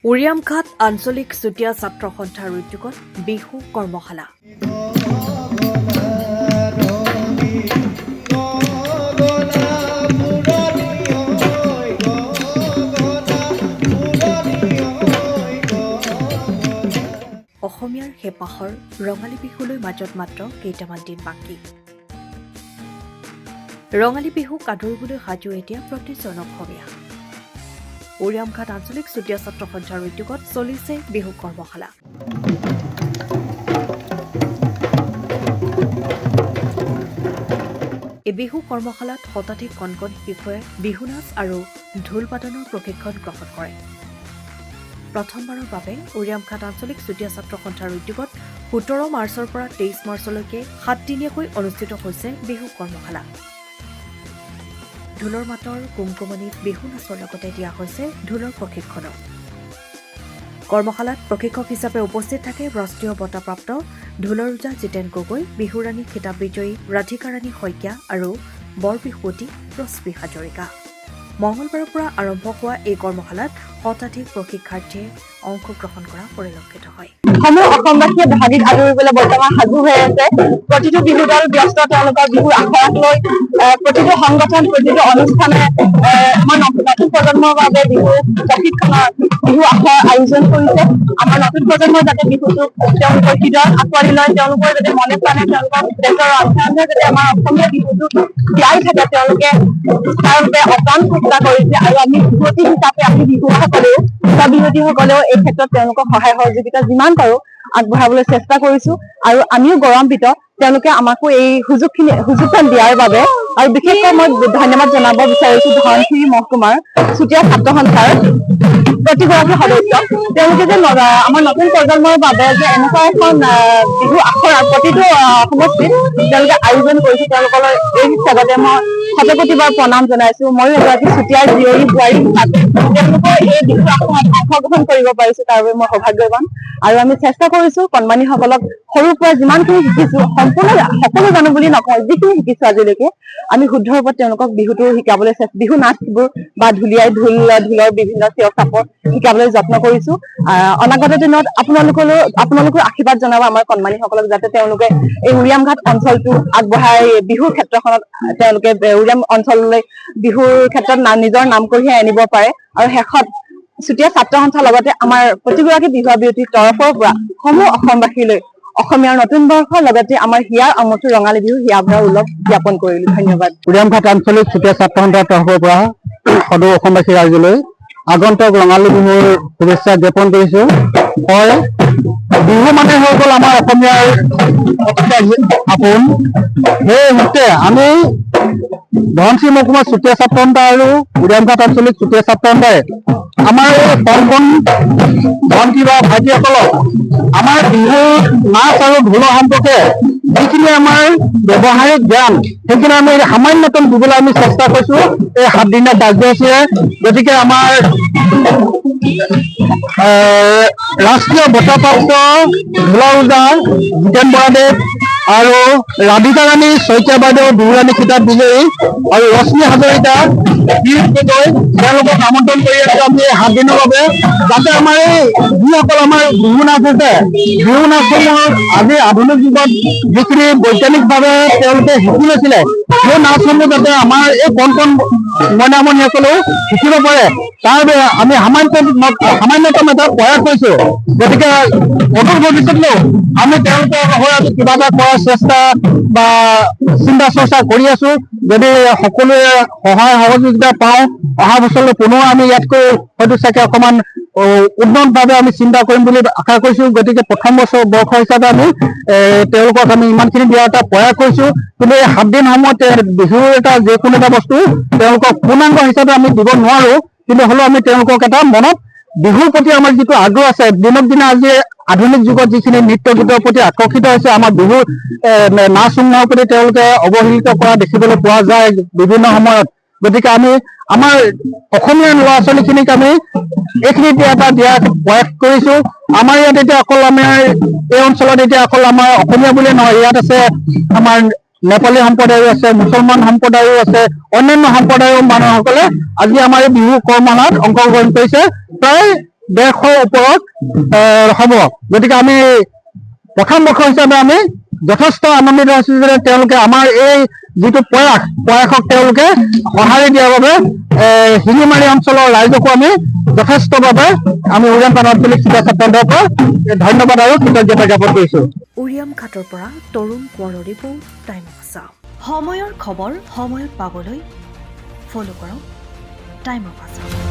উৰিয়ামঘাট আঞ্চলিক চুতীয়া ছাত্ৰ সন্থাৰ উদ্যোগত বিহু কৰ্মশালা। অসমীয়াৰ হেঁপাহৰ ৰঙালী বিহুলৈ মাজত মাত্ৰ কেইটামান দিন বাকী। ৰঙালী বিহুক আদৰিবলৈ সাজু এতিয়া প্ৰতিজন অসমীয়া। উৰিয়ামঘাট আঞ্চলিক চুতীয়া ছাত্ৰ সন্থাৰ উদ্যোগত চলিছে বিহু কৰ্মশালা। এই বিহু কৰ্মশালাত শতাধিক কণকণ শিশুৱে বিহু নাচ আৰু ঢোল বাদনৰ প্ৰশিক্ষণ গ্ৰহণ কৰে। প্ৰথমবাৰৰ বাবে উৰিয়ামঘাট আঞ্চলিক চুতীয়া ছাত্ৰ সন্থাৰ উদ্যোগত ১৭ মাৰ্চৰ পৰা ২৩ মাৰ্চলৈকে ৭ দিনীয়াকৈ অনুষ্ঠিত হৈছে বিহু কৰ্মশালা। ঢোলৰ মাতৰ কুমকুমনিত বিহু নাচৰ লগতে দিয়া হৈছে ঢোলৰ প্ৰশিক্ষণো। কৰ্মশালাত প্ৰশিক্ষক হিচাপে উপস্থিত থাকে ৰাষ্ট্ৰীয় বঁটাপ্ৰাপ্ত ঢোলৰ ওজা জিতেন গগৈ, বিহুৰাণী খিতাপ বিজয়ী ৰাধিকা ৰাণী শইকীয়া আৰু বৰবিহুৱতী ৰশ্মি হাজৰিকা। মঙলবাৰৰ পৰা আৰম্ভ হোৱা এই কৰ্মশালাত শতাধিক প্ৰশিক্ষাৰ্থীয়ে অংশগ্ৰহণ কৰা পৰিলক্ষিত হয়। সমূহ অসমবাসীয়ে বহাগীত আদৰিবলৈ বৰ্তমান সাজু হৈ আছে। প্ৰতিটো বিহু দল ব্যস্ত তেওঁলোকৰ বিহুৰ আখৰাক লৈ। প্ৰতিটো সংগঠন, প্ৰতিটো অনুষ্ঠানে আমাৰ নতুন প্ৰজন্মৰ বাবে বিহু প্ৰশিক্ষণৰ বিহু আখৰাৰ আয়োজন কৰিছে। আমাৰ নতুন প্ৰজন্মৰ যাতে বিহুটোক তেওঁলোকৰ হৃদয়ত আঁকোৱালি লয়, তেওঁলোকৰ যাতে মনে প্ৰাণে তেওঁলোকৰ দেশৰ অধ্যয়নে যাতে আমাৰ অসমীয়া বিহুটোক জীয়াই থাকে, তেওঁলোকে তাৰ বাবে অকাণ চেষ্টা কৰিছে। আৰু আমি বিহুৱতী হিচাপে আমি বিহুসকলেও বিহুৱতীসকলেও এই ক্ষেত্ৰত তেওঁলোকক সহায় সহযোগিতা যিমান পাৰো আগবঢ়াবলৈ চেষ্টা কৰিছো। আৰু আমিও গৌৰৱান্বিত তেওঁলোকে আমাকো এই সুযোগখন দিয়াৰ বাবে। আৰু বিশেষকৈ মই ধন্যবাদ জনাব বিচাৰিছো ধনশিৰি মহকুমাৰ চুতীয়া ছাত্ৰ সন্থাৰ প্ৰতিগৰাকী সদস্য। তেওঁলোকে যে আমাৰ নতুন প্ৰজন্মৰ বাবে যে এনেকুৱা এখন বিহু আখৰা প্ৰতিটো সমষ্টিত তেওঁলোকে আয়োজন কৰিছে, তেওঁলোকলৈ এই হিচাপতে মই শতকোটিবাৰ প্ৰণাম জনাইছো। ময়ো এগৰাকী চুতীয়াৰ জীয়ৰী বোৱাৰী হিচাপে তেওঁলোকৰ এই বিহু আখৰাত অংশগ্ৰহণ কৰিব পাৰিছো, তাৰ বাবে মই সৌভাগ্যৱান। আৰু আমি চেষ্টা কৰিছো কণমানিসকলক সৰুৰ পৰা যিমানখিনি শিকিছো, সম্পূৰ্ণ সকলো জানো বুলি নকওঁ, যিখিনি শিকিছো আজিলৈকে আমি শুদ্ধ ৰূপত তেওঁলোকক বিহুটো শিকাবলৈ বিহু নাচবোৰ বা ঢুলীয়াই ঢোলৰ বিভিন্ন চিঞৰ চাপৰ শিকাবলৈ যত্ন কৰিছো। অনাগত দিনত আপোনালোকৰ আশীৰ্বাদ জনাব আমাৰ কণমানিসকলক, যাতে তেওঁলোকে এই উৰিয়ামঘাট অঞ্চলটো আগবঢ়াই বিহুৰ ক্ষেত্ৰখনত তেওঁলোকে উৰিয়াম অঞ্চললৈ বিহুৰ ক্ষেত্ৰত নিজৰ নাম কঢ়িয়াই আনিব পাৰে। আৰু শেষত চুতীয়া ছাত্ৰ সন্থাৰ লগতে আমাৰ প্ৰতিগৰাকী বিহুৱা বিয়তিৰ তৰফৰ পৰা সমূহ অসমবাসীলৈ অসমীয়াৰ নতুন বৰ্ষৰ লগতে আমাৰ হিয়াৰ আমঠু ৰঙালী বিহু হিয়া ভৰা উল্লেখ জ্ঞাপন কৰিলো। ধন্যবাদ। উৰিয়ামঘাট আঞ্চলিক চুতীয়া ছাত্ৰ সন্থাৰ তৰফৰ পৰা সদৌ অসমবাসী ৰাইজলৈ আগন্তুক ৰঙালী বিহুৰ শুভেচ্ছা জ্ঞাপন কৰিছো। হয়, বিহু মানে হৈ গ'ল আমাৰ অসমীয়াৰ আপোন। সেই সূত্ৰে আমি ধনশিৰি মহকুমাৰ চুতীয়া ছাত্ৰ সন্থা আৰু উৰিয়ামঘাট আঞ্চলিক চুতীয়া ছাত্ৰ সন্থাই আমাৰ এই কণ ভণ্টি বা ভাইটিসকলক আমাৰ বিহু নাচ আৰু ঢোলৰ সম্পৰ্কে যিখিনি আমাৰ ব্যৱহাৰিক জ্ঞান সেইখিনি আমি সামান্যতম দিবলৈ আমি চেষ্টা কৰিছো এই ৭ দিনীয়া কাৰ্যসূচীৰে। গতিকে আমাৰ ৰাষ্ট্ৰীয় বঁটাপ্ৰাপ্ত ঢোলৰ ওজা জিতেন বৰাদেৱ আৰু ৰাধিকা ৰাণী শইকীয়া বাইদেউ, বিহুৰাণী খিতাপ বিজয়ী আৰু ৰশ্মি হাজৰিকা তেওঁলোকক আমন্ত্ৰণ কৰি আছো আমি ৭ দিনৰ বাবে, যাতে আমাৰ এই যিসকল আমাৰ বিহু নাচ আছে, বিহু নাচসমূহ আজি আধুনিক যুগত যিখিনি বৈজ্ঞানিকভাৱে তেওঁলোকে শিকি লৈছিলে, সেই নাচসমূহ যাতে আমাৰ এই কণ মইনামণিসকলেও শিকিব পাৰে, তাৰ বাবে আমি সামান্যতম এটা প্ৰয়াস কৰিছো। গতিকে অদূৰ ভৱিষ্যতলৈও আমি তেওঁলোকৰ হৈ কিবা এটা কৰাৰ চেষ্টা বা চিন্তা চৰ্চা কৰি আছো। যদি সকলোৱে সহায় সহযোগিতা পাওঁ, অহা বছৰলৈ পুনৰ আমি ইয়াতকৈ হয়তো চাগে অকণমান উন্নতভাৱে আমি চিন্তা কৰিম বুলি আশা কৰিছো। গতিকে প্ৰথম বৰ্ষ হিচাপে আমি তেওঁলোকক আমি ইমানখিনি দিয়াৰ এটা প্ৰয়াস কৰিছো। কিন্তু এই ৭ দিন সময়ত বিহুৰ যিকোনো এটা বস্তু তেওঁলোকক পূৰ্ণাংগ হিচাপে আমি দিব নোৱাৰো, কিন্তু হ'লেও আমি তেওঁলোকক এটা মনত বিহুৰ প্ৰতি আমাৰ যিটো আগ্ৰহ আছে, দিনক দিনে আজি আধুনিক যুগত যিখিনি নৃত্য গীতৰ প্ৰতি আকৰ্ষিত হৈছে, আমাৰ বিহুৰ নাচসমূহৰ প্ৰতি তেওঁলোকে অৱহেলিত কৰা দেখিবলৈ পোৱা যায় বিভিন্ন সময়ত। গতিকে আমি আমাৰ অসমীয়া ল'ৰা ছোৱালীখিনিক আমি এইখিনি এটা দিয়াৰ প্ৰয়াস কৰিছো। আমাৰ ইয়াত এতিয়া অকল আমাৰ এই অঞ্চলত এতিয়া অকল আমাৰ অসমীয়া বুলিয়ে নহয়, ইয়াত আছে আমাৰ নেপালী সম্প্ৰদায়ো আছে, মুছলমান সম্প্ৰদায়ো আছে, অন্যান্য সম্প্ৰদায়ৰ মানুহসকলে আজি আমাৰ এই বিহু কৰ্মশালাত অংশগ্ৰহণ কৰিছে। প্ৰায় 150 ওপৰত হ'ব। গতিকে আমি প্ৰথম বৰ্ষ হিচাপে আমি যথেষ্ট আনন্দিত হৈছোঁ যে তেওঁলোকে আমাৰ এই যিটো প্ৰয়াসক তেওঁলোকে সঁহাৰি দিয়াৰ বাবে শিঙিমাৰী অঞ্চলৰ ৰাইজকো আমি যথেষ্টভাৱে আমি উৰিয়াম প্ৰাথমিক শিক্ষা ছাত্ৰৰ পৰা ধন্যবাদ আৰু কৃতজ্ঞতা জ্ঞাপন কৰিছোঁ। উৰিয়াম ঘাটৰ পৰা তৰুণ কোঁৱৰৰ ৰিপৰ্ট, টাইম অফ আছাম। সময়ৰ খবৰ সময়ত পাবলৈ ফ'ল' কৰক টাইম অফ আছাম।